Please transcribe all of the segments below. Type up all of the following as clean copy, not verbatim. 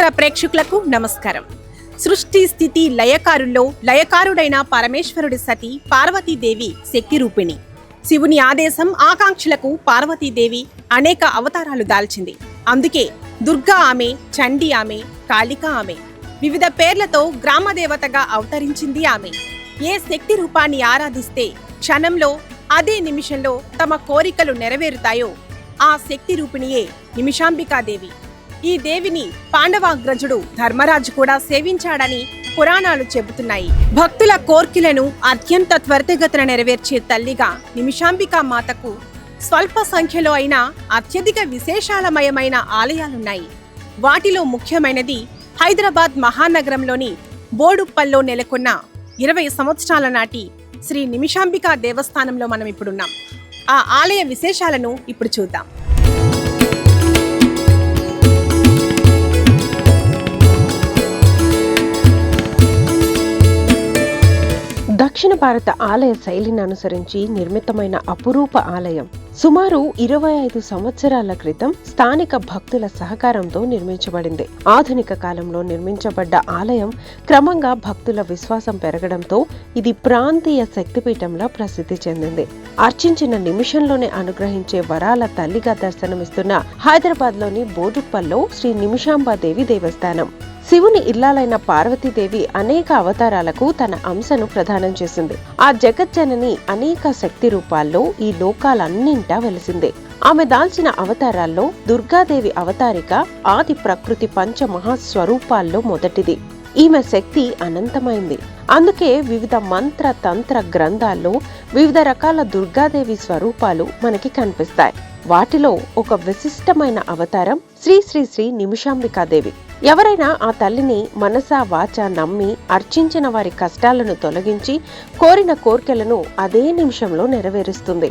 సాగర ప్రేక్షకులకు నమస్కారం. సృష్టి స్థితి లయకారుల్లో లయకారుడైన పరమేశ్వరుడి సతి పార్వతీదేవి శక్తి రూపిణి. శివుని ఆదేశం ఆకాంక్షలకు పార్వతీదేవి అనేక అవతారాలు దాల్చింది. అందుకే దుర్గా ఆమె, చండి ఆమె, కాళిక ఆమె, వివిధ పేర్లతో గ్రామదేవతగా అవతరించింది ఆమె. ఏ శక్తి రూపాన్ని ఆరాధిస్తే క్షణంలో అదే నిమిషంలో తమ కోరికలు నెరవేరుతాయో ఆ శక్తి రూపిణియే నిమిషాంబికాదేవి. ఈ దేవిని పాండవాగ్రజుడు ధర్మరాజు కూడా సేవించాడని పురాణాలు చెబుతున్నాయి. భక్తుల కోర్కెలను అత్యంత త్వరితగతిన నెరవేర్చే తల్లిగా నిమిషాంబికా మాతకు స్వల్ప సంఖ్యలో అయినా అత్యధిక విశేషాలమయమైన ఆలయాలున్నాయి. వాటిలో ముఖ్యమైనది హైదరాబాద్ మహానగరంలోని బోడుప్పల్లో నెలకొన్న 20 సంవత్సరాల నాటి శ్రీ నిమిషాంబికా దేవస్థానంలో మనం ఇప్పుడున్నాం. ఆ ఆలయ విశేషాలను ఇప్పుడు చూద్దాం. దక్షిణ భారత ఆలయ శైలిని అనుసరించి నిర్మితమైన అపురూప ఆలయం. సుమారు 25 సంవత్సరాల క్రితం స్థానిక భక్తుల సహకారంతో నిర్మించబడింది. ఆధునిక కాలంలో నిర్మించబడ్డ ఆలయం క్రమంగా భక్తుల విశ్వాసం పెరగడంతో ఇది ప్రాంతీయ శక్తిపీఠంలా ప్రసిద్ధి చెందింది. అర్చించిన నిమిషంలోనే అనుగ్రహించే వరాల తల్లిగా దర్శనమిస్తున్న హైదరాబాద్ లోని బోడుప్పల్లో శ్రీ నిమిషాంబాదేవి దేవస్థానం. శివుని ఇల్లాలైన పార్వతీదేవి అనేక అవతారాలకు తన అంశను ప్రదానం చేసింది. ఆ జగజ్జనని అనేక శక్తి రూపాల్లో ఈ లోకాలన్నింటా వెలిసింది. ఆమె దాల్చిన అవతారాల్లో దుర్గాదేవి అవతారిక ఆది ప్రకృతి పంచమహాస్వరూపాల్లో మొదటిది. ఈమె శక్తి అనంతమైంది. అందుకే వివిధ మంత్ర తంత్ర గ్రంథాల్లో వివిధ రకాల దుర్గాదేవి స్వరూపాలు మనకి కనిపిస్తాయి. వాటిలో ఒక విశిష్టమైన అవతారం శ్రీ శ్రీ శ్రీ నిమిషాంబికాదేవి. ఎవరైనా ఆ తల్లిని మనసా వాచా నమ్మి అర్చించిన వారి కష్టాలను తొలగించి కోరిన కోర్కెలను అదే నిమిషంలో నెరవేరుస్తుంది.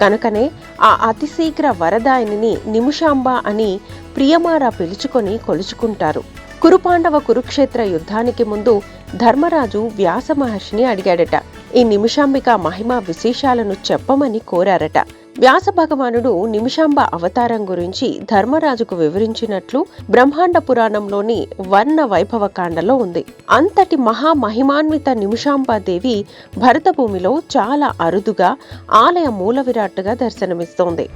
కనుకనే ఆ అతి శీఘ్ర వరదాయిని నిమిషాంబ అని ప్రియమారా పిలుచుకొని కొలుచుకుంటారు. కురుపాండవ కురుక్షేత్ర యుద్ధానికి ముందు ధర్మరాజు వ్యాస మహర్షిని అడిగాడట. ఈ నిమిషాంబిక మహిమ విశేషాలను చెప్పమని కోరారట. వ్యాస భగవానుడు నిమిషాంబ అవతారం గురించి ధర్మరాజుకు వివరించినట్లు బ్రహ్మాండ పురాణంలోని వర్ణ వైభవ కాండలో ఉంది. అంతటి మహామహిమాన్విత నిమిషాంబాదేవి భరతభూమిలో చాలా అరుదుగా ఆలయ మూల విరాట్టుగా దర్శనమిస్తోంది.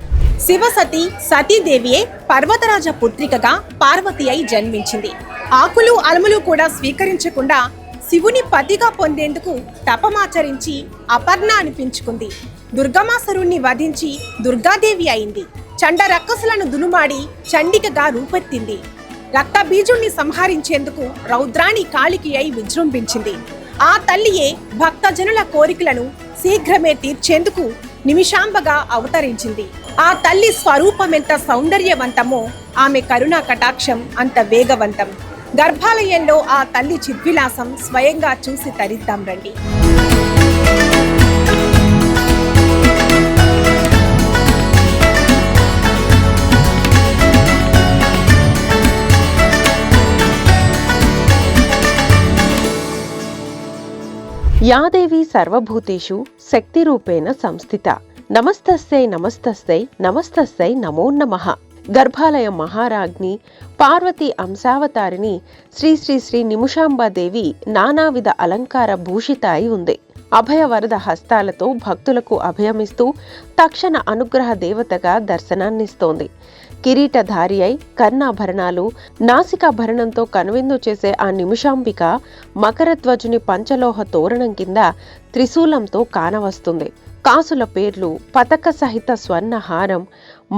శివసతి సతీదేవియే పర్వతరాజ పుత్రికగా పార్వతి అయి జన్మించింది. ఆకులు అలములు కూడా స్వీకరించకుండా శివుని పతిగా పొందేందుకు తపమాచరించి అపర్ణ అనిపించుకుంది. దుర్గమాసురుణ్ణి వధించి దుర్గాదేవి అయింది. చండ రక్కసులను దునుమాడి చండికగా రూపెత్తింది. రక్తబీజుణ్ణి సంహరించేందుకు రౌద్రాణి కాళికి అయి విజృంభించింది. ఆ తల్లియే భక్తజనుల కోరికలను శీఘ్రమే తీర్చేందుకు నిమిషాంబగా అవతరించింది. ఆ తల్లి స్వరూపమెంత సౌందర్యవంతమో ఆమె కరుణా కటాక్షం అంత వేగవంతం. గర్భాలయంలో ఆ తల్లి చిద్విలాసం స్వయంగా చూసి తరిద్దాం రండి. యాదేవి సర్వభూతేషు శక్తి రూపేణ సంస్థిత. నమస్తస్యై నమస్తస్యై నమస్తస్యై నమో నమః. గర్భాలయ మహారాజ్ఞి పార్వతీ అంశావతారిని శ్రీ శ్రీ శ్రీ నిమిషాంబాదేవి నానావిధ అలంకార భూషిత అయి ఉంది. అభయవరద హస్తాలతో భక్తులకు అభయమిస్తూ తక్షణ అనుగ్రహ దేవతగా దర్శనాన్నిస్తోంది. కిరీటధారి అయి కర్ణాభరణాలు, నాసికాభరణంతో కనువిందు చేసే ఆ నిమిషాంబిక మకరధ్వజుని పంచలోహ తోరణం కింద త్రిశూలంతో కానవస్తుంది. కాసుల పేర్లు, పతక సహిత స్వర్ణహారం,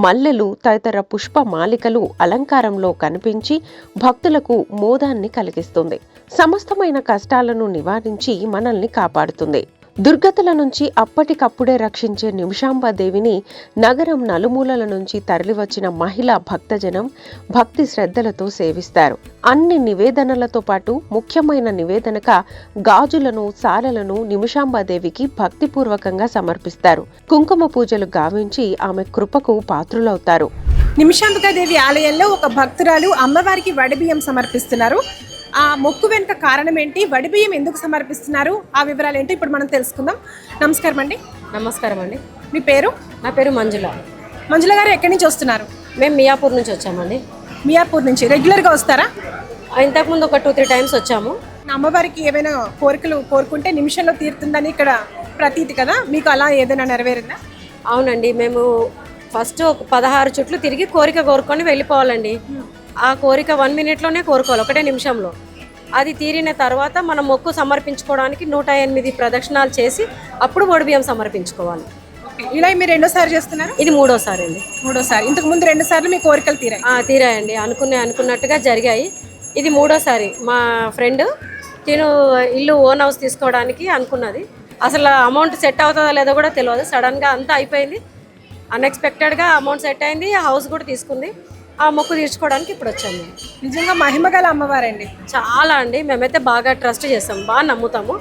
మల్లెలు తదితర పుష్పమాలికలు అలంకారంలో కనిపించి భక్తులకు మోదాన్ని కలిగిస్తుంది. సమస్తమైన కష్టాలను నివారించి మనల్ని కాపాడుతుంది. దుర్గతుల నుంచి అప్పటికప్పుడే రక్షించే నిమిషాంబాదేవిని నగరం నలుమూలల నుంచి తరలివచ్చిన మహిళా భక్తజనం భక్తి శ్రద్ధలతో సేవిస్తారు. అన్ని నివేదనలతో పాటు ముఖ్యమైన నివేదనగా గాజులను, సాలలను నిమిషాంబాదేవికి భక్తిపూర్వకంగా సమర్పిస్తారు. కుంకుమ పూజలు గావించి ఆమె కృపకు పాత్రులవుతారు. నిమిషాంబికాదేవి ఆలయంలో ఒక భక్తురాలు అమ్మవారికి వడిబియ్యం సమర్పిస్తున్నారు. ఆ మొక్కు వెనుక కారణం ఏంటి, వడిబియ్యం ఎందుకు సమర్పిస్తున్నారు, ఆ వివరాలు ఏంటి ఇప్పుడు మనం తెలుసుకుందాం. నమస్కారం అండి. నమస్కారం అండి. మీ పేరు? నా పేరు మంజుల. మంజుల గారు ఎక్కడి నుంచి వస్తున్నారు? మేము మియాపూర్ నుంచి వచ్చామండి. మియాపూర్ నుంచి రెగ్యులర్గా వస్తారా? ఇంతకుముందు ఒక 2-3 టైమ్స్ వచ్చాము. అమ్మవారికి ఏమైనా కోరికలు కోరుకుంటే నిమిషంలో తీరుతుందని ఇక్కడ ప్రతీతి కదా, మీకు అలా ఏదైనా నెరవేరిందా? అవునండి, మేము ఫస్ట్ ఒక 16 చుట్లు తిరిగి కోరిక కోరుకొని వెళ్ళిపోవాలండి. ఆ కోరిక 1 మినిట్లోనే కోరుకోవాలి, 1 నిమిషంలో. అది తీరిన తర్వాత మనం మొక్కు సమర్పించుకోవడానికి 108 ప్రదక్షిణాలు చేసి అప్పుడు ఒడిబియ్యం సమర్పించుకోవాలి. ఇలా మీరు రెండోసారి చేస్తున్నారు? ఇది మూడోసారి అండి. మూడోసారి. ఇంతకు ముందు 2 సార్లు మీ కోరికలు తీరాయి? తీరాయండి, అనుకున్నట్టుగా జరిగాయి. ఇది మూడోసారి. మా ఫ్రెండ్ తిను ఇల్లు ఓన్ హౌస్ తీసుకోవడానికి అనుకున్నది. అసలు అమౌంట్ సెట్ అవుతుందో లేదో కూడా తెలియదు. సడన్గా అంతా అయిపోయింది, అన్ఎక్స్పెక్టెడ్గా అమౌంట్ సెట్ అయింది, హౌస్ కూడా తీసుకుంది. ఆ మొక్కు తీర్చుకోవడానికి ఇప్పుడు వచ్చాము. నిజంగా మహిమగల అమ్మవారండి, చాలా అండి. మేమైతే బాగా ట్రస్ట్ చేస్తాం, బాగా నమ్ముతాము.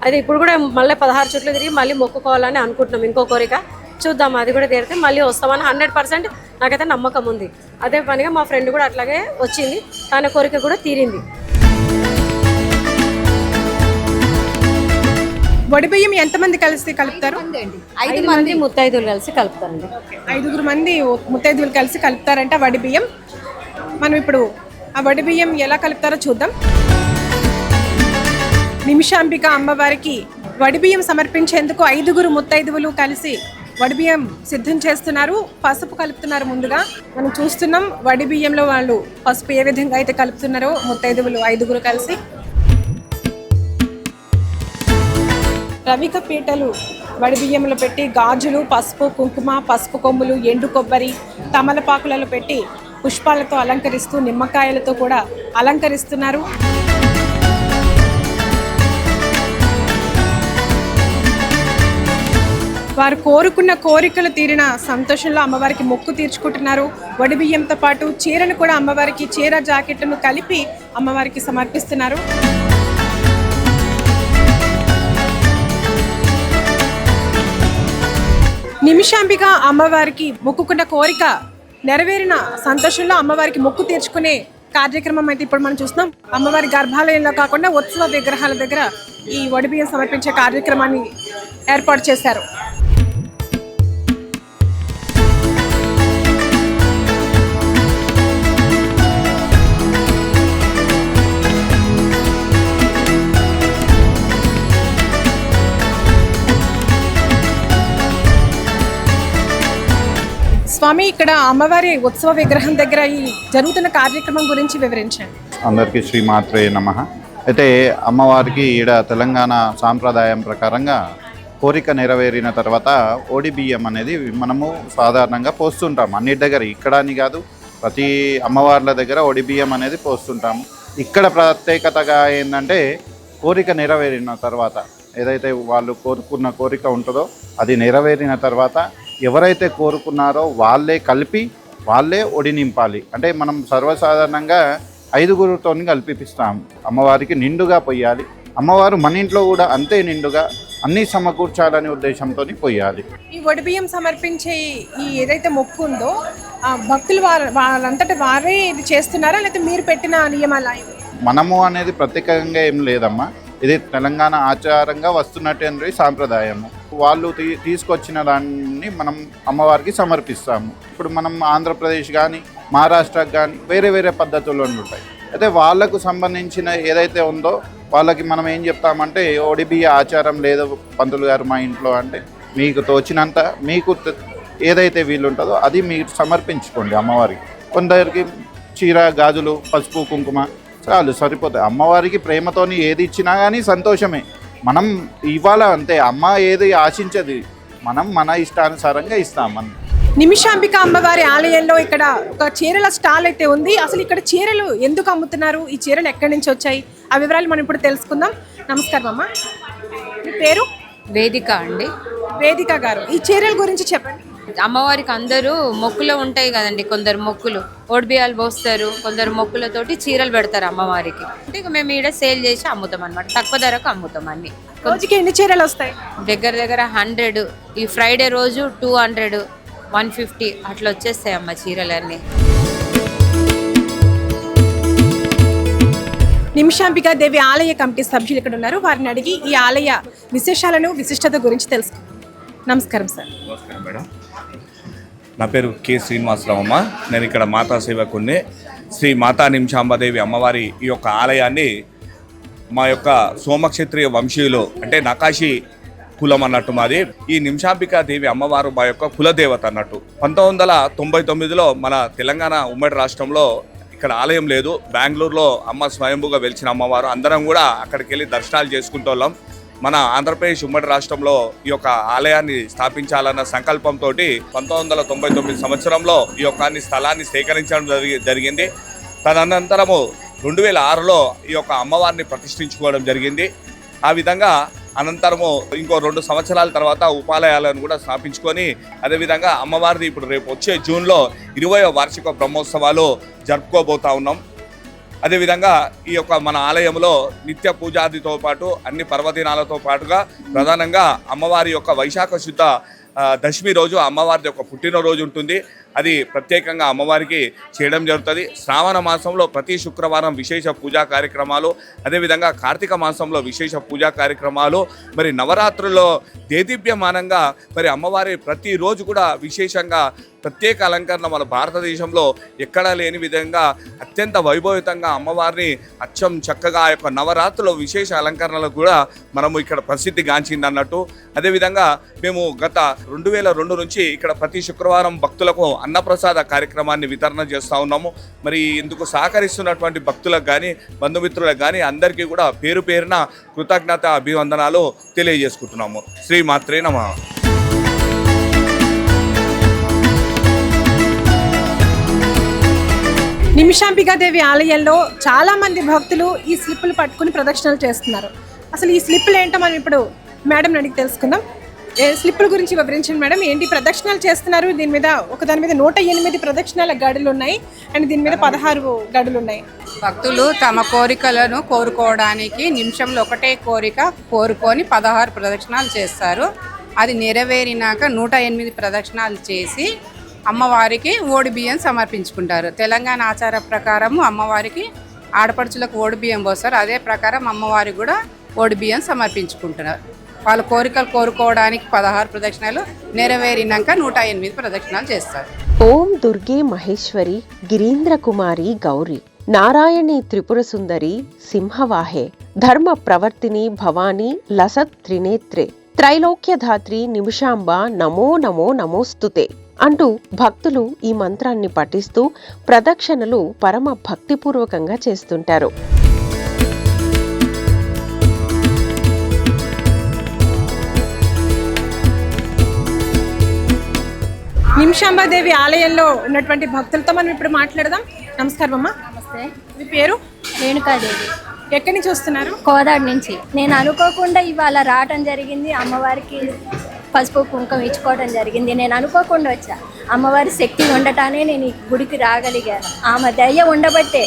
అది ఇప్పుడు కూడా మళ్ళీ 16 చుట్లు తిరిగి మళ్ళీ మొక్కుకోవాలని అనుకుంటున్నాం. ఇంకో కోరిక చూద్దాం, అది కూడా తీరితే మళ్ళీ వస్తామని 100% నాకైతే నమ్మకం ఉంది. అదే పనిగా మా ఫ్రెండ్ కూడా అట్లాగే వచ్చింది, తన కోరిక కూడా తీరింది. వడిబియ్యం ఎంతమంది కలిసి కలుపుతారు? 5 మంది ముత్తైదువులు కలిసి కలుపుతారండి. 5 మంది ముత్తైదువులు కలిసి కలుపుతారంట వడిబియ్యం. మనం ఇప్పుడు ఆ వడిబియ్యం ఎలా కలుపుతారో చూద్దాం. నిమిషాంబిక అమ్మవారికి వడిబియ్యం సమర్పించేందుకు 5 ముత్తైదువులు కలిసి వడిబియ్యం సిద్ధం చేస్తున్నారు. పసుపు కలుపుతున్నారు. ముందుగా మనం చూస్తున్నాం వడిబియ్యంలో వాళ్ళు పసుపు ఏ విధంగా అయితే కలుపుతున్నారో ముత్తైదువులు 5 కలిసి. రవిక పీటలు వడిబియ్యంలో పెట్టి గాజులు, పసుపు, కుంకుమ, పసుపు కొమ్ములు, ఎండు కొబ్బరి, తమలపాకులలో పెట్టి పుష్పాలతో అలంకరిస్తూ నిమ్మకాయలతో కూడా అలంకరిస్తున్నారు. వారు కోరుకున్న కోరికలు తీరిన సంతోషంలో అమ్మవారికి మొక్కు తీర్చుకుంటున్నారు. వడిబియ్యంతో పాటు చీరను కూడా అమ్మవారికి, చీర జాకెట్ను కలిపి అమ్మవారికి సమర్పిస్తున్నారు. నిమిషాంబిక అమ్మవారికి మొక్కుకున్న కోరిక నెరవేరిన సంతోషంలో అమ్మవారికి మొక్కు తీర్చుకునే కార్యక్రమం అయితే ఇప్పుడు మనం చూస్తున్నాం. అమ్మవారి గర్భాలయంలో కాకుండా ఉత్సవ విగ్రహాల దగ్గర ఈ వడిబియ్యం సమర్పించే కార్యక్రమాన్ని ఏర్పాటు చేశారు. స్వామి, ఇక్కడ అమ్మవారి ఉత్సవ విగ్రహం దగ్గర ఈ జరుగుతున్న కార్యక్రమం గురించి వివరించండి. అందరికీ శ్రీమాత్రే నమః. అయితే అమ్మవారికి ఈడ తెలంగాణ సాంప్రదాయం ప్రకారంగా కోరిక నెరవేరిన తర్వాత ఓడి బియ్యం అనేది మనము సాధారణంగా పోస్తుంటాము. అన్నిటి దగ్గర, ఇక్కడ అని కాదు, ప్రతి అమ్మవార్ల దగ్గర ఓడి బియ్యం అనేది పోస్తుంటాము. ఇక్కడ ప్రత్యేకతగా ఏంటంటే కోరిక నెరవేరిన తర్వాత ఏదైతే వాళ్ళు కోరుకున్న కోరిక ఉంటుందో అది నెరవేరిన తర్వాత ఎవరైతే కోరుకున్నారో వాళ్ళే కలిపి వాళ్ళే ఒడి నింపాలి. అంటే మనం సర్వసాధారణంగా 5 కలిపిస్తాము. అమ్మవారికి నిండుగా పొయ్యాలి. అమ్మవారు మన ఇంట్లో కూడా అంతే నిండుగా అన్నీ సమకూర్చాలనే ఉద్దేశంతో పొయ్యాలి. ఈ వడిబియ్యం సమర్పించే ఈ ఏదైతే మొక్కు ఉందో భక్తులు వాళ్ళంతటా వారే ఇది చేస్తున్నారా, లేకపోతే మీరు పెట్టిన నియమాలు? మనము అనేది ప్రత్యేకంగా ఏం లేదమ్మా, ఇది తెలంగాణ ఆచారంగా వస్తున్నటువంటి సాంప్రదాయము. వాళ్ళు తీసుకొచ్చిన దాన్ని మనం అమ్మవారికి సమర్పిస్తాము. ఇప్పుడు మనం ఆంధ్రప్రదేశ్ కానీ మహారాష్ట్రకు కానీ వేరే వేరే పద్ధతులు ఉంటాయి. అయితే వాళ్ళకు సంబంధించిన ఏదైతే ఉందో వాళ్ళకి మనం ఏం చెప్తామంటే ఒడిబియ్య ఆచారం లేదు పంతులు గారు మా ఇంట్లో అంటే, మీకు తోచినంత మీకు ఏదైతే వీలుంటుందో అది మీరు సమర్పించుకోండి అమ్మవారికి. కొందరికి చీర, గాజులు, పసుపు, కుంకుమ చాలు, సరిపోతాయి. అమ్మవారికి ప్రేమతోని ఏది ఇచ్చినా కానీ సంతోషమే. మనం ఇవ్వాల అంతే. అమ్మ ఏది ఆశించది, మనం మన ఇష్టానుసారంగా ఇస్తామని. నిమిషాంబిక అమ్మవారి ఆలయంలో ఇక్కడ ఒక చీరల స్టాల్ అయితే ఉంది. అసలు ఇక్కడ చీరలు ఎందుకు అమ్ముతున్నారు, ఈ చీరలు ఎక్కడి నుంచి వచ్చాయి, ఆ వివరాలు మనం ఇప్పుడు తెలుసుకుందాం. నమస్కారం అమ్మ, మీ పేరు? వేదిక అండి. వేదిక గారు, ఈ చీరల గురించి చెప్పండి. అమ్మవారికి అందరూ మొక్కులు ఉంటాయి కదండి, కొందరు మొక్కులు ఓడిబియ్యాలు పోస్తారు, కొందరు మొక్కులతోటి చీరలు పెడతారు అమ్మవారికి. అంటే ఇక మేము ఈడ సేల్ చేసి అమ్ముతాం అనమాట, తక్కువ ధరకు అమ్ముతాం అన్ని. రోజుకి ఎన్ని చీరలు వస్తాయి? దగ్గర 100, ఈ ఫ్రైడే రోజు 200, 150 అట్లా వచ్చేస్తాయి అమ్మ చీరలన్నీ. నిమిషాంబికా దేవి ఆలయ కమిటీ సభ్యులు ఇక్కడ ఉన్నారు. వారిని అడిగి ఈ ఆలయ విశేషాలను, విశిష్టత గురించి తెలుసుకుందాం. నమస్కారం సార్. నమస్కారం మేడం, నా పేరు కె శ్రీనివాసరావు అమ్మ. నేను ఇక్కడ మాతా సేవకుని. శ్రీ మాతా నిమిషాంబదేవి అమ్మవారి ఈ యొక్క ఆలయాన్ని మా యొక్క సోమక్షత్రియ వంశీయులు అంటే నకాశి కులం అన్నట్టు మాది. ఈ నిమిషాంబికా దేవి అమ్మవారు మా యొక్క కులదేవత అన్నట్టు. 1999లో మన తెలంగాణ ఉమ్మడి రాష్ట్రంలో ఇక్కడ ఆలయం లేదు. బెంగళూరులో అమ్మ స్వయంభూగా వెలిచిన అమ్మవారు. అందరం కూడా అక్కడికి వెళ్ళి దర్శనాలు చేసుకుంటోళ్ళం. మన ఆంధ్రప్రదేశ్ ఉమ్మడి రాష్ట్రంలో ఈ యొక్క ఆలయాన్ని స్థాపించాలన్న సంకల్పంతో 1999 సంవత్సరంలో ఈ యొక్క స్థలాన్ని సేకరించడం జరిగింది. తదనంతరము 2006లో ఈ యొక్క అమ్మవారిని ప్రతిష్ఠించుకోవడం జరిగింది. ఆ విధంగా అనంతరము ఇంకో 2 సంవత్సరాల తర్వాత ఉపాలయాలను కూడా స్థాపించుకొని అదేవిధంగా అమ్మవారిది ఇప్పుడు రేపు వచ్చే జూన్లో 20వ వార్షిక బ్రహ్మోత్సవాలు జరుపుకోబోతా ఉన్నాం. అదేవిధంగా ఈ యొక్క మన ఆలయంలో నిత్య పూజాదితో పాటు అన్ని పర్వదినాలతో పాటుగా ప్రధానంగా అమ్మవారి యొక్క వైశాఖ శుద్ధ దశమి రోజు అమ్మవారి యొక్క పుట్టినరోజు ఉంటుంది. అది ప్రత్యేకంగా అమ్మవారికి చేయడం జరుగుతుంది. శ్రావణ మాసంలో ప్రతి శుక్రవారం విశేష పూజా కార్యక్రమాలు, అదేవిధంగా కార్తీక మాసంలో విశేష పూజా కార్యక్రమాలు, మరి నవరాత్రుల్లో దేదీప్యమానంగా మరి అమ్మవారి ప్రతిరోజు కూడా విశేషంగా ప్రత్యేక అలంకరణ మన భారతదేశంలో ఎక్కడా లేని విధంగా అత్యంత వైభవితంగా అమ్మవారిని అచ్చం చక్కగా ఆ యొక్క నవరాత్రుల విశేష అలంకరణలు కూడా మనము ఇక్కడ ప్రసిద్ధి గాంచింది అన్నట్టు. అదేవిధంగా మేము గత 2002 నుంచి ఇక్కడ ప్రతి శుక్రవారం భక్తులకు అన్నప్రసాద కార్యక్రమాన్ని వితరణ చేస్తూ ఉన్నాము. మరి ఇందుకు సహకరిస్తున్నటువంటి భక్తులకు కానీ బంధుమిత్రులకు కానీ అందరికీ కూడా పేరు పేరున కృతజ్ఞత అభివందనాలు తెలియజేసుకుంటున్నాము. శ్రీమాత్రే నమః. నిమిషాంబికాదేవి ఆలయంలో చాలా మంది భక్తులు ఈ స్లిప్పులు పట్టుకుని ప్రదక్షిణలు చేస్తున్నారు. అసలు ఈ స్లిప్పులు ఏంటో మనం ఇప్పుడు మేడం అడిగి తెలుసుకుందాం. స్లిప్పుల గురించి వివరించండి మేడం. ఏంటి ప్రదక్షిణాలు చేస్తున్నారు? దీని మీద 108 ప్రదక్షిణాల గడులు ఉన్నాయి అండ్ దీని మీద 16 గడులు ఉన్నాయి. భక్తులు తమ కోరికలను కోరుకోవడానికి నిమిషంలో ఒకటే కోరిక కోరుకొని 16 ప్రదక్షిణాలు చేస్తారు. అది నెరవేరినాక 108 ప్రదక్షిణాలు చేసి అమ్మవారికి ఓడి బియ్యం సమర్పించుకుంటారు. తెలంగాణ ఆచార ప్రకారము అమ్మవారికి ఆడపడుచులకు ఓడి బియ్యం పోస్తారు. అదే ప్రకారం అమ్మవారికి కూడా ఓడి బియ్యం సమర్పించుకుంటున్నారు. వాళ్ళ కోరికలు కోరుకోవడానికి 16 ప్రదక్షిణాలు నెరవేరినాక 108 ప్రదక్షిణాలు చేస్తారు. ఓం దుర్గే మహేశ్వరి గిరీంద్ర కుమారి గౌరి నారాయణి త్రిపుర సుందరి సింహవాహే ధర్మ ప్రవర్తిని భవానీ లసత్ త్రినేత్రే త్రైలోక్యధాత్రి నిమిషాంబ నమో నమో నమోస్తుతే అంటూ భక్తులు ఈ మంత్రాన్ని పఠిస్తూ ప్రదక్షిణలు పరమ భక్తిపూర్వకంగా చేస్తుంటారు. నిమిషాంబాదేవి ఆలయంలో ఉన్నటువంటి భక్తులతో మనం ఇప్పుడు మాట్లాడదాం. నమస్కారం అమ్మా. నమస్తే. మీ పేరు? రేణుకాదేవి. ఎక్కడి నుంచి వస్తున్నారు? కోదాడ నుంచి. నేను అనుకోకుండా ఇవాళ రావటం జరిగింది. అమ్మవారికి పసుపు కుంకుమ ఇచ్చుకోవడం జరిగింది. నేను అనుకోకుండా వచ్చా. అమ్మవారి శక్తి ఉండటానే నేను ఈ గుడికి రాగలిగాను. ఆమె దయ ఉండబట్టే.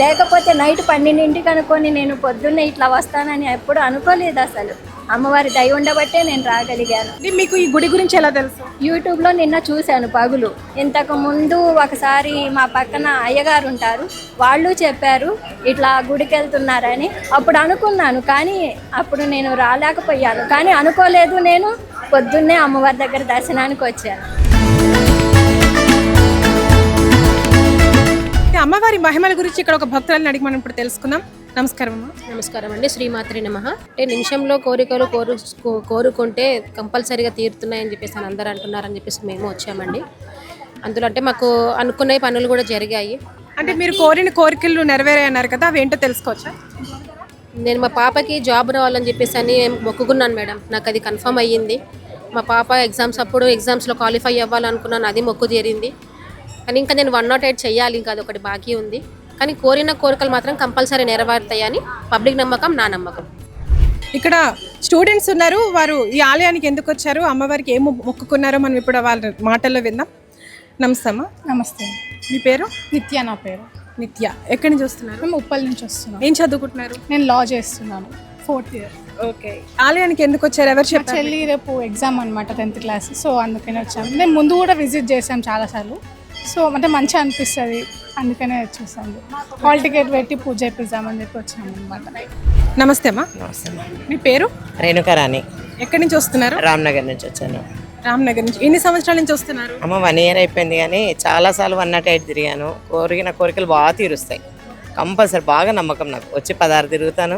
లేకపోతే నైట్ 12ంటికి అనుకొని నేను పొద్దున్నే ఇట్లా వస్తానని ఎప్పుడు అనుకోలేదు అసలు. అమ్మవారి దయ ఉండబట్టే నేను రాగలిగాను. మీకు ఈ గుడి గురించి ఎలా తెలుసు? యూట్యూబ్లో నిన్న చూశాను పగులు. ఇంతకు ముందు ఒకసారి మా పక్కన అయ్యగారు ఉంటారు, వాళ్ళు చెప్పారు ఇట్లా గుడికి వెళ్తున్నారని. అప్పుడు అనుకున్నాను, కానీ అప్పుడు నేను రాలేకపోయాను. కానీ అనుకోలేదు, నేను పొద్దున్నే అమ్మవారి దగ్గర దర్శనానికి వచ్చాను. అమ్మవారి మహిమల గురించి ఇక్కడ ఒక భక్తులను అడిగి మనం ఇప్పుడు తెలుసుకుందాం. నమస్కారం అమ్మా. నమస్కారం అండి. శ్రీమాత్రి నమః. అంటే నిమిషంలో కోరికలు కోరుకుంటే కంపల్సరీగా తీరుతున్నాయని చెప్పేసి అని అందరూ అంటున్నారని చెప్పేసి మేము వచ్చామండి. అందులో అంటే మాకు అనుకునే పనులు కూడా జరిగాయి. అంటే మీరు కోరిన కోరికలు నెరవేరాయి అన్నారు కదా, అవి ఏంటో తెలుసుకోవచ్చా? నేను మా పాపకి జాబ్ రావాలని చెప్పేసి అని మొక్కుకున్నాను మేడం. నాకు అది కన్ఫర్మ్ అయ్యింది. మా పాప ఎగ్జామ్స్లో క్వాలిఫై అవ్వాలనుకున్నాను, అది మొక్కు తీరింది. కానీ ఇంకా నేను 108 చెయ్యాలి, ఇంకా అదొకటి బాకీ ఉంది. కానీ కోరిన కోరికలు మాత్రం కంపల్సరీ నెరవేరుతాయని పబ్లిక్ నమ్మకం, నా నమ్మకం. ఇక్కడ స్టూడెంట్స్ ఉన్నారు, వారు ఈ ఆలయానికి ఎందుకు వచ్చారు, అమ్మవారికి ఏం మొక్కుకున్నారో మనం ఇప్పుడు వాళ్ళ మాటల్లో విందాం. నమస్తే అమ్మా. నమస్తే. మీ పేరు? నిత్య. నా పేరు నిత్య. ఎక్కడి నుంచి వస్తున్నారు? మేము ఉప్పల్ నుంచి వస్తున్నాం. ఏం చదువుకుంటున్నారు? నేను లా చేస్తున్నాను, 4th ఇయర్. ఓకే. ఆలయానికి ఎందుకు వచ్చారు? ఎవరు చెప్పారు? చెల్లి రేపు ఎగ్జామ్ అనమాట, 10th క్లాస్. సో అందుకనే వచ్చాము. నేను ముందు కూడా విజిట్ చేశాను చాలాసార్లు. సో అంటే మంచిగా అనిపిస్తుంది, అందుకనే వచ్చేసాము. హాల్ టికెట్ పెట్టి పూజ చేపిద్దామని చెప్పి వచ్చాము అనమాట. నమస్తే అమ్మా. నమస్తే. మీ పేరు? రేణుకారాణి. ఎక్కడి నుంచి వస్తున్నారు? రామ్నగర్ నుంచి వచ్చాను. రామ్నగర్ నుంచి ఎన్ని సంవత్సరాల నుంచి వస్తున్నారు? అమ్మ 1 year అయిపోయింది, కానీ చాలాసార్లు 108 తిరిగాను. కోరిన కోరికలు బాగా తీరుస్తాయి కంపల్సరీ. బాగా నమ్మకం నాకు. వచ్చి 16 తిరుగుతాను,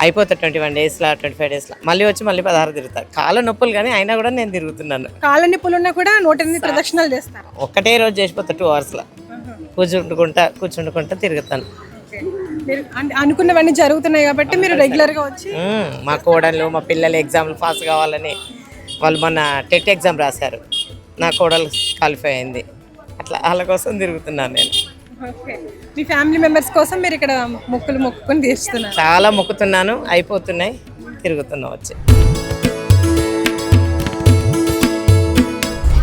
అయిపోతాయి 21 daysలో 25 daysలో. మళ్ళీ వచ్చి మళ్ళీ 16 తిరుగుతాను. కాళ్ళ నొప్పులు కానీ అయినా కూడా నేను తిరుగుతున్నాను. కాళ్ళ నొప్పులు ఉన్నా కూడా 108 ప్రదక్షిణాలు చేస్తారు? ఒక్కటే రోజు చేసిపోతా 2 hours కూర్చుంటుకుంటా తిరుగుతాను. మీరు అనుకున్నవన్నీ జరుగుతున్నాయి కాబట్టి మీరు రెగ్యులర్గా వచ్చి. మా కోడళ్ళు మా పిల్లలు ఎగ్జామ్లు పాస్ కావాలని వాళ్ళు మొన్న టెట్ ఎగ్జామ్ రాశారు. నా కోడలు క్వాలిఫై అయింది. అట్లా వాళ్ళ కోసం తిరుగుతున్నాను నేను. మీ ఫ్యామిలీ మెంబర్స్ కోసం మీరు ఇక్కడ మొక్కుకొని తీస్తున్నారు? చాలా మొక్కుతున్నాను, అయిపోతున్నాయి, తిరుగుతున్నా వచ్చి.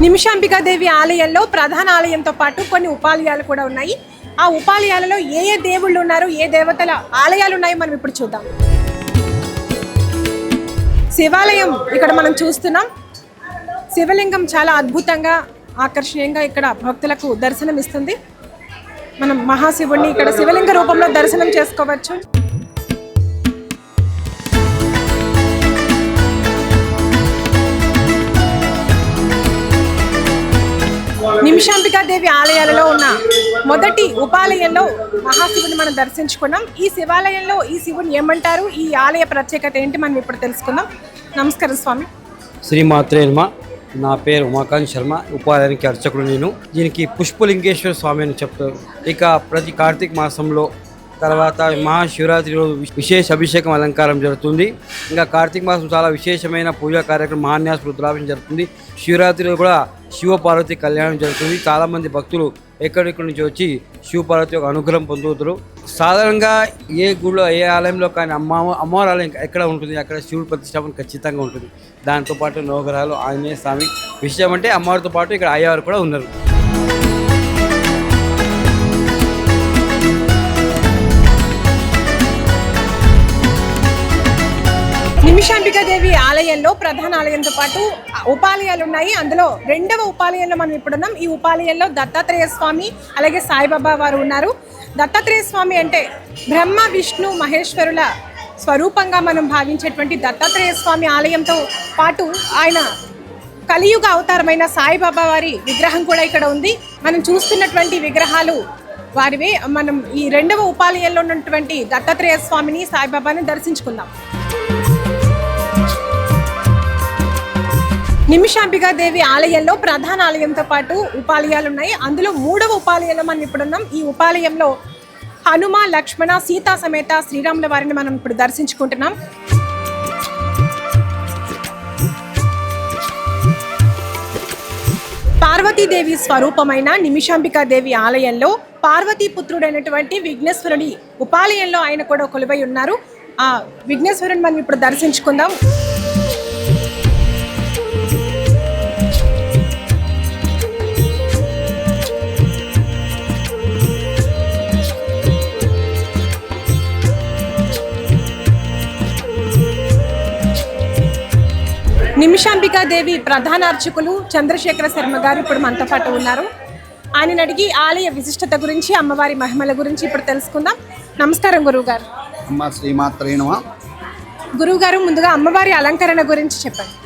నిమిషాంబికాదేవి ఆలయంలో ప్రధాన ఆలయంతో పాటు కొన్ని ఉపాలయాలు కూడా ఉన్నాయి. ఆ ఉపాలయాలలో ఏ ఏ దేవుళ్ళు ఉన్నారు, ఏ దేవతల ఆలయాలు ఉన్నాయో మనం ఇప్పుడు చూద్దాం. శివాలయం ఇక్కడ మనం చూస్తున్నాం. శివలింగం చాలా అద్భుతంగా ఆకర్షణీయంగా ఇక్కడ భక్తులకు దర్శనం ఇస్తుంది. మనం మహాశివుడిని ఇక్కడ శివలింగ రూపంలో దర్శనం చేసుకోవచ్చు. నిమిషాంబికాదేవి ఆలయాలలో ఉన్న మొదటి ఉపాలయంలో మహాశివుని మనం దర్శించుకున్నాం. ఈ శివాలయంలో ఈ శివుని ఏమంటారు, ఈ ఆలయ ప్రత్యేకత ఏంటి మనం ఇప్పుడు తెలుసుకుందాం. నమస్కారం స్వామి. శ్రీమాత్రే నమః. నా పేరు ఉమాకాంత్ శర్మ, ఉపాలయానికి అర్చకుడు నేను. దీనికి పుష్పలింగేశ్వర స్వామి అని చెప్తారు. ఇక ప్రతి కార్తీక మాసంలో తర్వాత మహాశివరాత్రి రోజు విశేష అభిషేకం అలంకారం జరుగుతుంది. ఇంకా కార్తీక మాసం చాలా విశేషమైన పూజా కార్యక్రమం మహాన్యాస రుద్రాభిషేకం జరుగుతుంది. శివరాత్రిలో కూడా శివపార్వతి కళ్యాణం జరుగుతుంది. చాలామంది భక్తులు ఎక్కడెక్కడి నుంచి వచ్చి శివపార్వతి యొక్క అనుగ్రహం పొందుతారు. సాధారణంగా ఏ గుడిలో ఏ ఆలయంలో కానీ అమ్మవారి ఆలయం ఎక్కడ ఉంటుంది, అక్కడ శివుడి ప్రతిష్టాపన ఖచ్చితంగా ఉంటుంది. దాంతోపాటు నవగ్రహాలు, ఆంజనేయ స్వామి. విషయం అంటే అమ్మవారితో పాటు ఇక్కడ అయ్యవారు కూడా ఉన్నారు. నిమిషాంబికాదేవి ఆలయంలో ప్రధాన ఆలయంతో పాటు ఉపాలయాలు ఉన్నాయి. అందులో రెండవ ఉపాలయంలో మనం ఇప్పుడున్నాం. ఈ ఉపాలయంలో దత్తాత్రేయ స్వామి అలాగే సాయిబాబా వారు ఉన్నారు. దత్తాత్రేయ స్వామి అంటే బ్రహ్మ విష్ణు మహేశ్వరుల స్వరూపంగా మనం భావించేటువంటి దత్తాత్రేయ స్వామి ఆలయంతో పాటు ఆయన కలియుగ అవతారమైన సాయిబాబా వారి విగ్రహం కూడా ఇక్కడ ఉంది. మనం చూస్తున్నటువంటి విగ్రహాలు వారివే. మనం ఈ రెండవ ఉపాలయంలో ఉన్నటువంటి దత్తాత్రేయ స్వామిని సాయిబాబాని దర్శించుకుందాం. నిమిషాంబికాదేవి ఆలయంలో ప్రధాన ఆలయంతో పాటు ఉపాలయాలు ఉన్నాయి. అందులో మూడవ ఉపాలయంలో మనం ఇప్పుడున్నాం. ఈ ఉపాలయంలో హనుమ, లక్ష్మణ, సీతా సమేత శ్రీరాముల వారిని మనం ఇప్పుడు దర్శించుకుంటున్నాం. పార్వతీదేవి స్వరూపమైన నిమిషాంబికాదేవి ఆలయంలో పార్వతీపుత్రుడైనటువంటి విఘ్నేశ్వరుడి ఉపాలయంలో ఆయన కూడా కొలువై ఉన్నారు. ఆ విఘ్నేశ్వరుని మనం ఇప్పుడు దర్శించుకుందాం. నిమిషాంబికాదేవి ప్రధాన అర్చకులు చంద్రశేఖర శర్మ గారు ఇప్పుడు మనతో పాటు ఉన్నారు. ఆయన అడిగి ఆలయ విశిష్టత గురించి, అమ్మవారి మహిమల గురించి ఇప్పుడు తెలుసుకుందాం. నమస్కారం గురువు గారు. అమ్మ శ్రీమాత్రే నమః. గురువు గారు, ముందుగా అమ్మవారి అలంకరణ గురించి చెప్పండి.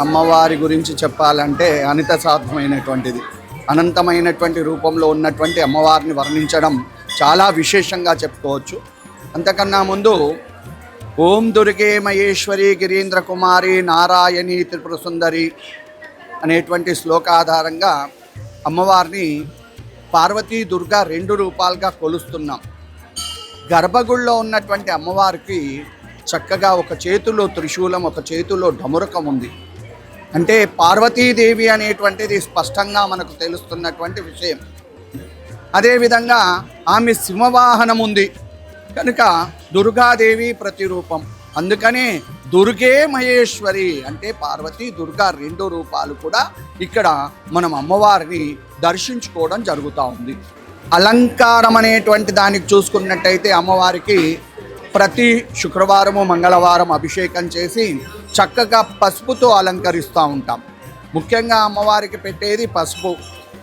అమ్మవారి గురించి చెప్పాలంటే అనిత సాధ్యమైనటువంటిది. అనంతమైనటువంటి రూపంలో ఉన్నటువంటి అమ్మవారిని వర్ణించడం చాలా విశేషంగా చెప్పుకోవచ్చు. అంతకన్నా ముందు ఓం దుర్గే మహేశ్వరి గిరీంద్ర కుమారి నారాయణి త్రిపుర సుందరి అనేటువంటి శ్లోకాధారంగా అమ్మవారిని పార్వతీ దుర్గా 2 రూపాలుగా కొలుస్తున్నాం. గర్భగుడిలో ఉన్నటువంటి అమ్మవారికి చక్కగా ఒక చేతిలో త్రిశూలం, ఒక చేతిలో డమురకం ఉంది. అంటే పార్వతీదేవి అనేటువంటిది స్పష్టంగా మనకు తెలుస్తున్నటువంటి విషయం. అదేవిధంగా ఆమె సింహవాహనం ఉంది కనుక దుర్గాదేవి ప్రతిరూపం. అందుకనే దుర్గే మహేశ్వరి అంటే పార్వతి దుర్గా 2 రూపాలు కూడా ఇక్కడ మనం అమ్మవారిని దర్శించుకోవడం జరుగుతూ ఉంది. అలంకారం అనేటువంటి దానికి చూసుకున్నట్టయితే అమ్మవారికి ప్రతి శుక్రవారము మంగళవారం అభిషేకం చేసి చక్కగా పసుపుతో అలంకరిస్తూ ఉంటాం. ముఖ్యంగా అమ్మవారికి పెట్టేది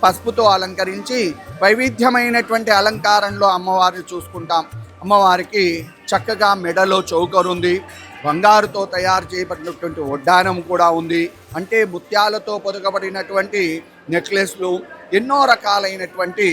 పసుపుతో అలంకరించి వైవిధ్యమైనటువంటి అలంకారంలో అమ్మవారిని చూసుకుంటాం. అమ్మవారికి చక్కగా మెడలో చౌకరు ఉంది, బంగారుతో తయారు చేయబడినటువంటి వడ్డానం కూడా ఉంది. అంటే ముత్యాలతో పొదగబడినటువంటి నెక్లెస్లు, ఎన్నో రకాలైనటువంటి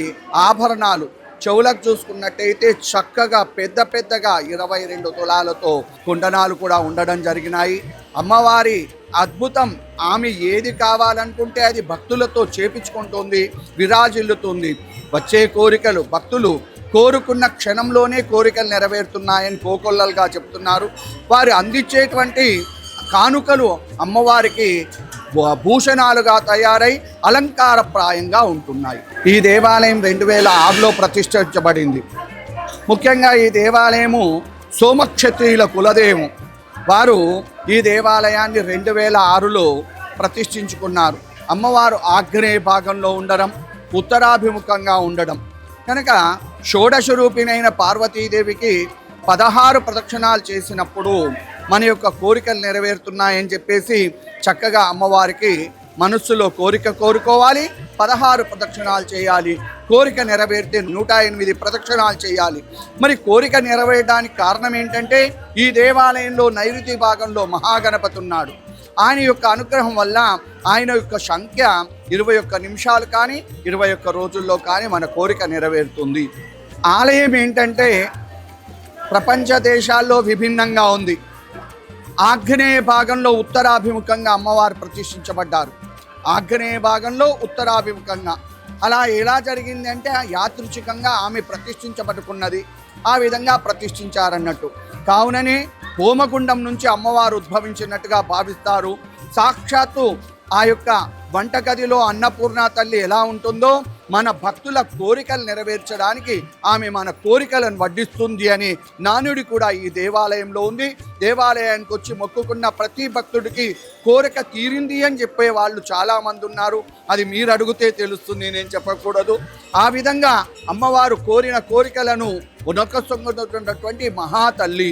ఆభరణాలు. చెవులకు చూసుకున్నట్టయితే చక్కగా పెద్దగా 22 తులాలతో కుండనాలు కూడా ఉండడం జరిగినాయి. అమ్మవారి అద్భుతం, ఆమె ఏది కావాలనుకుంటే అది భక్తులతో చేపించుకుంటుంది, విరాజిల్లుతుంది. వచ్చే కోరికలు భక్తులు కోరుకున్న క్షణంలోనే కోరికలు నెరవేరుతున్నాయని కోకొల్లలుగా చెప్తున్నారు. వారు అందించేటువంటి కానుకలు అమ్మవారికి భూషణాలుగా తయారై అలంకారప్రాయంగా ఉంటున్నాయి. ఈ దేవాలయం 2006లో ప్రతిష్ఠించబడింది. ముఖ్యంగా ఈ దేవాలయము సోమక్షత్రియుల కులదేవం. వారు ఈ దేవాలయాన్ని 2006లో ప్రతిష్ఠించుకున్నారు. అమ్మవారు ఆగ్నేయ భాగంలో ఉండడం, ఉత్తరాభిముఖంగా ఉండడం కనుక షోడశ రూపిణైన పార్వతీదేవికి 16 ప్రదక్షిణాలు చేసినప్పుడు మన యొక్క కోరికలు నెరవేరుతున్నాయని చెప్పేసి చక్కగా అమ్మవారికి మనస్సులో కోరిక కోరుకోవాలి, 16 ప్రదక్షిణాలు చేయాలి. కోరిక నెరవేరితే 108 ప్రదక్షిణాలు చేయాలి. మరి కోరిక నెరవేరడానికి కారణం ఏంటంటే ఈ దేవాలయంలో నైరుతి భాగంలో మహాగణపతి ఉన్నాడు. ఆయన యొక్క అనుగ్రహం వల్ల ఆయన యొక్క సంఖ్య 21 నిమిషాలు కానీ 21 రోజుల్లో కానీ మన కోరిక నెరవేరుతుంది. ఆలయం ఏంటంటే ప్రపంచ దేశాల్లో విభిన్నంగా ఉంది. ఆగ్నేయ భాగంలో ఉత్తరాభిముఖంగా అమ్మవారు ప్రతిష్ఠించబడ్డారు. ఆగ్నేయ భాగంలో ఉత్తరాభిముఖంగా అలా ఎలా జరిగింది అంటే యాదృచ్ఛికంగా ఆమె ప్రతిష్ఠించబడుకున్నది, ఆ విధంగా ప్రతిష్ఠించారన్నట్టు. కావుననే హోమగుండం నుంచి అమ్మవారు ఉద్భవించినట్టుగా భావిస్తారు. సాక్షాత్తు ఆ యొక్క వంటగదిలో అన్నపూర్ణ తల్లి ఎలా ఉంటుందో మన భక్తుల కోరికలు నెరవేర్చడానికి ఆమె మన కోరికలను వడ్డిస్తుంది అని నానుడి కూడా ఈ దేవాలయంలో ఉంది. దేవాలయానికి వచ్చి మొక్కుకున్న ప్రతి భక్తుడికి కోరిక తీరింది అని చెప్పే వాళ్ళు చాలామంది ఉన్నారు. అది మీరు అడిగితే తెలుస్తుంది, నేను చెప్పకూడదు. ఆ విధంగా అమ్మవారు కోరిన కోరికలను ఉనకసొంగుతున్నటువంటి మహాతల్లి.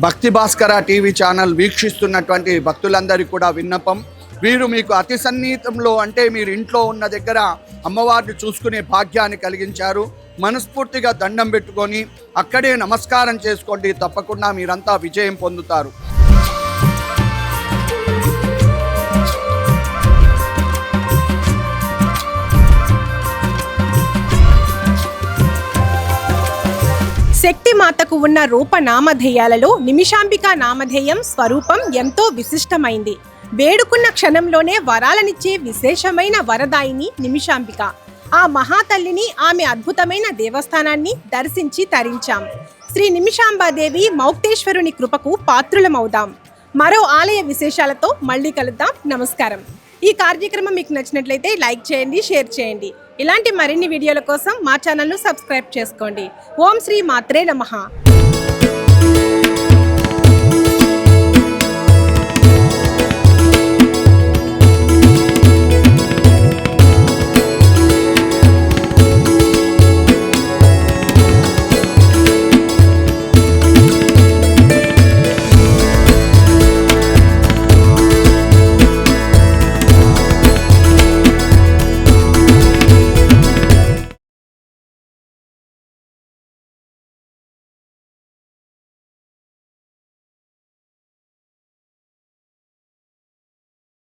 భక్తి భాస్కర టీవీ ఛానల్ వీక్షిస్తున్నటువంటి భక్తులందరికీ కూడా విన్నపం, వీరు మీకు అతి సన్నిహితంలో అంటే మీరు ఇంట్లో ఉన్న దగ్గర అమ్మవారిని చూసుకునే భాగ్యాన్ని కలిగించారు. మనస్ఫూర్తిగా దండం పెట్టుకొని అక్కడే నమస్కారం చేసుకోండి, తప్పకుండా మీరంతా విజయం పొందుతారు. శక్తి మాతకు ఉన్న రూప నామధేయాలలో నిమిషాంబిక నామధేయం స్వరూపం ఎంతో విశిష్టమైంది. వేడుకున్న క్షణంలోనే వరాలనిచ్చే విశేషమైన వరదాయిని నిమిషాంబిక. ఆ మహాతల్లిని, ఆమె అద్భుతమైన దేవస్థానాన్ని దర్శించి తరించాం. శ్రీ నిమిషాంబాదేవి మౌక్తేశ్వరుని కృపకు పాత్రులమవుదాం. మరో ఆలయ విశేషాలతో మళ్ళీ కలుద్దాం. నమస్కారం. ఈ కార్యక్రమం మీకు నచ్చినట్లయితే లైక్ చేయండి, షేర్ చేయండి. ఇలాంటి మరిన్ని వీడియోల కోసం మా ఛానల్ను సబ్స్క్రైబ్ చేసుకోండి. ఓం శ్రీ మాత్రే నమః.